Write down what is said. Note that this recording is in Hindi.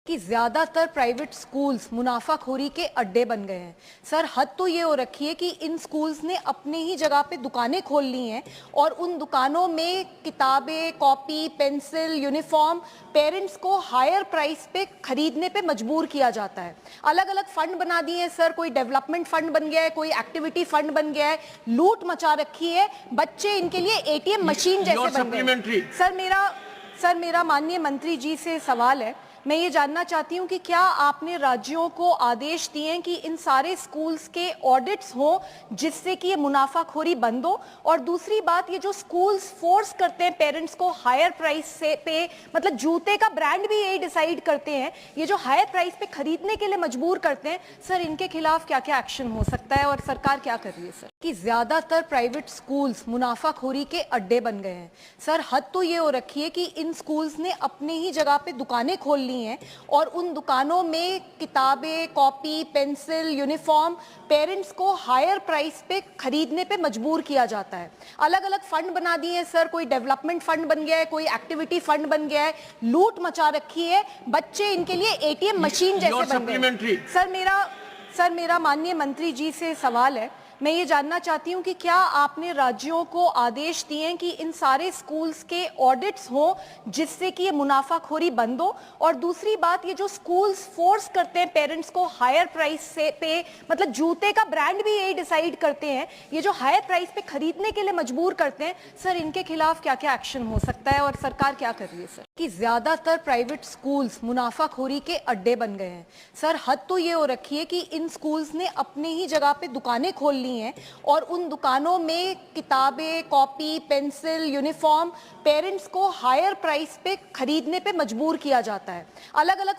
कि ज्यादातर प्राइवेट स्कूल्स मुनाफाखोरी के अड्डे बन गए हैं। सर, हद तो ये हो रखी है कि इन स्कूल्स ने अपने ही जगह पे दुकानें खोल ली हैं और उन दुकानों में किताबें, कॉपी, पेंसिल, यूनिफॉर्म पेरेंट्स को हायर प्राइस पे खरीदने पे मजबूर किया जाता है। अलग अलग फंड बना दिए हैं सर, कोई डेवलपमेंट फंड बन गया है, कोई एक्टिविटी फंड बन गया है, लूट मचा रखी है। बच्चे इनके लिए एटीएम मशीन जैसे बन गए। सर, मेरा माननीय मंत्री जी से सवाल है। मैं ये जानना चाहती हूँ कि क्या आपने राज्यों को आदेश दिए हैं कि इन सारे स्कूल्स के ऑडिट्स हों जिससे कि ये मुनाफाखोरी बंद हो। और दूसरी बात, ये जो स्कूल्स फोर्स करते हैं पेरेंट्स को हायर प्राइस से पे, मतलब जूते का ब्रांड भी यही डिसाइड करते हैं, ये जो हायर प्राइस पे खरीदने के लिए मजबूर करते हैं, सर इनके खिलाफ क्या क्या एक्शन हो सकता है और सरकार क्या कर रही है? सर, कि ज्यादातर प्राइवेट स्कूल्स मुनाफाखोरी के अड्डे बन गए हैं। सर, हद तो ये हो रखी है कि इन स्कूल्स ने अपने ही जगह पे दुकानें खोल ली हैं और उन दुकानों में किताबें, कॉपी, पेंसिल, यूनिफॉर्म पेरेंट्स को हायर प्राइस पे खरीदने पे मजबूर किया जाता है। अलग अलग फंड बना दिए हैं सर, कोई डेवलपमेंट फंड बन गया है, कोई एक्टिविटी फंड बन गया है, लूट मचा रखी है। बच्चे इनके लिए एटीएम मशीन जैसे बन गए। सर, मेरा माननीय मंत्री जी से सवाल है। मैं ये जानना चाहती हूँ कि क्या आपने राज्यों को आदेश दिए हैं कि इन सारे स्कूल्स के ऑडिट्स हों जिससे कि ये मुनाफाखोरी बंद हो। और दूसरी बात, ये जो स्कूल्स फोर्स करते हैं पेरेंट्स को हायर प्राइस से पे, मतलब जूते का ब्रांड भी यही डिसाइड करते हैं, ये जो हायर प्राइस पे खरीदने के लिए मजबूर करते हैं, सर इनके खिलाफ क्या क्या एक्शन हो सकता है और सरकार क्या कर रही है? सर, कि ज्यादातर प्राइवेट स्कूल्स मुनाफाखोरी के अड्डे बन गए हैं। सर, हद तो ये हो रखी है कि इन स्कूल्स ने अपने ही जगह पे दुकानें खोल ली हैं और उन दुकानों में किताबें, कॉपी, पेंसिल, यूनिफॉर्म पेरेंट्स को हायर प्राइस पे खरीदने पे मजबूर किया जाता है। अलग अलग